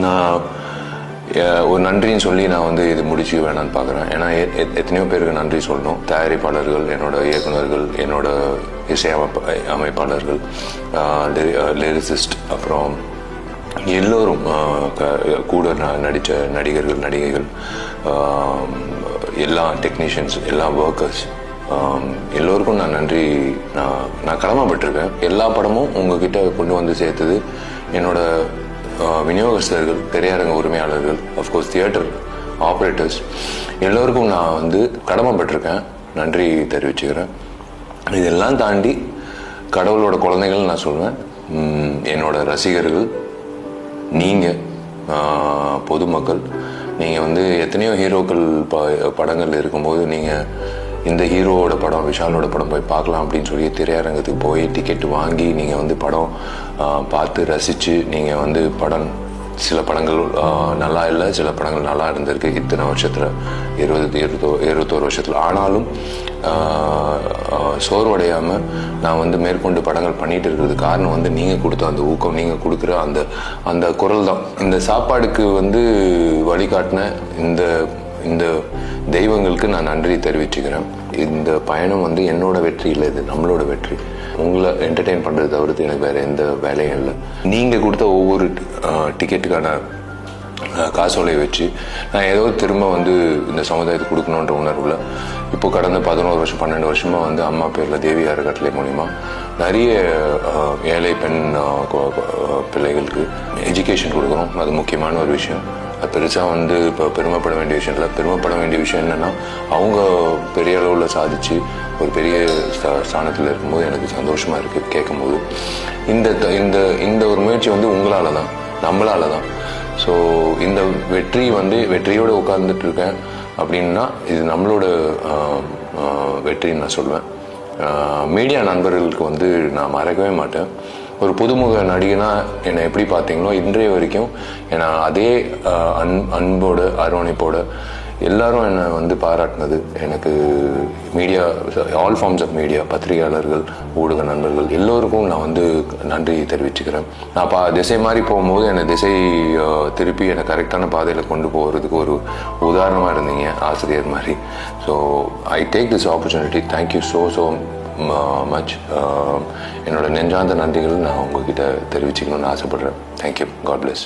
நான் ஒரு நன்றின்னு சொல்லி நான் வந்து இது முடிச்சு வேணான்னு பார்க்குறேன். ஏன்னா எத்தனையோ பேருக்கு நன்றி சொல்லணும். தயாரிப்பாளர்கள், என்னோட இயக்குநர்கள், என்னோட இசை அமைப்பாளர்கள், லிரிசிஸ்ட், அப்புறம் எல்லோரும் கூட நடித்த நடிகர்கள், நடிகைகள், எல்லா டெக்னீஷியன்ஸ், எல்லா ஒர்க்கர்ஸ், எல்லோருக்கும் நான் நன்றி நான் கடமைப்பட்டிருக்கேன். எல்லா படமும் உங்ககிட்ட கொண்டு வந்து சேர்த்தது என்னோட விநியோகஸ்தர்கள், திரையரங்க உரிமையாளர்கள், அஃப்கோர்ஸ் தியேட்டர் ஆப்ரேட்டர்ஸ், எல்லோருக்கும் நான் வந்து கடமைப்பட்டிருக்கேன். நன்றி தெரிவிச்சுக்கிறேன். இதெல்லாம் தாண்டி கடவுளோட குழந்தைகள் நான் சொல்வேன். என்னோட ரசிகர்கள், நீங்கள் பொதுமக்கள், நீங்கள் வந்து எத்தனையோ ஹீரோக்கள் படங்கள் இருக்கும்போது நீங்கள் இந்த ஹீரோவோட படம், விஷாலோட படம் போய் பார்க்கலாம் அப்படின்னு சொல்லி திரையரங்கத்துக்கு போய் டிக்கெட் வாங்கி நீங்கள் வந்து படம் பார்த்து ரசித்து நீங்கள் வந்து சில படங்கள் நல்லா இல்லை, சில படங்கள் நல்லா இருந்திருக்கு இத்தனை வருஷத்தில், 21 வருஷத்தில். ஆனாலும் சோர்வடையாமல் நான் வந்து மேற்கொண்டு படங்கள் பண்ணிட்டு இருக்கிறது காரணம் வந்து நீங்கள் கொடுத்த அந்த ஊக்கம், நீங்கள் கொடுக்குற அந்த குரல் தான். இந்த சாப்பாடுக்கு வந்து வழிகாட்டின இந்த தெய்வங்களுக்கு நான் நன்றி தெரிவிச்சுக்கிறேன். இந்த பயணம் வந்து என்னோட வெற்றி இல்லை, இது நம்மளோட வெற்றி. உங்களை என்டர்டெயின் பண்ணுறது தவிர்த்து எனக்கு வேறு எந்த வேலையும் இல்லை. நீங்கள் கொடுத்த ஒவ்வொரு டிக்கெட்டுக்கான காசோலை வச்சு நான் ஏதோ திரும்ப வந்து இந்த சமுதாயத்துக்கு கொடுக்கணுன்ற உணர்வில் இப்போ கடந்த 11 வருஷம் 12 வருஷமாக வந்து அம்மா பேரில் தேவி அறக்கட்டளை மூலிமா நிறைய ஏழை பெண் பிள்ளைகளுக்கு எஜுகேஷன் கொடுக்குறோம். அது முக்கியமான ஒரு விஷயம். அது பெருசாக வந்து இப்போ பெருமைப்பட வேண்டிய விஷயம் இல்லை. பெருமைப்பட வேண்டிய விஷயம் என்னென்னா, அவங்க பெரிய அளவில் சாதித்து ஒரு பெரிய ஸ்தானத்தில் இருக்கும்போது எனக்கு சந்தோஷமாக இருக்குது கேட்கும்போது. இந்த ஒரு முயற்சி வந்து உங்களால் தான், நம்மளால தான். ஸோ இந்த வெற்றி வந்து வெற்றியோடு உட்கார்ந்துட்டு இருக்கேன் அப்படின்னா இது நம்மளோட வெற்றின்னு நான் சொல்வேன். மீடியா நண்பர்களுக்கு வந்து நான் மறக்கவே மாட்டேன். ஒரு புதுமுக நடிகனா என்னை எப்படி பார்த்தீங்களோ இன்றைய வரைக்கும் என்னை அதே அன்போட அரவணைப்போட எல்லாரும் என்னை வந்து பாராட்டினது. எனக்கு media, all forms of media, பத்திரிகையாளர்கள், ஊடக நண்பர்கள் எல்லோருக்கும் நான் வந்து நன்றி தெரிவிச்சுக்கிறேன். நான் திசை மாதிரி போகும்போது என்னை திசை திருப்பி என்னை கரெக்டான பாதையில் கொண்டு போகிறதுக்கு ஒரு உதாரணமாக இருந்தீங்க, ஆசிரியர் மாதிரி. So I take this opportunity. Thank you so much. என்னோட நெஞ்சார்ந்த நன்றிகள் நான் உங்ககிட்ட தெரிவிச்சுக்கணும்னு ஆசைப்படுறேன். தேங்க்யூ. God plus.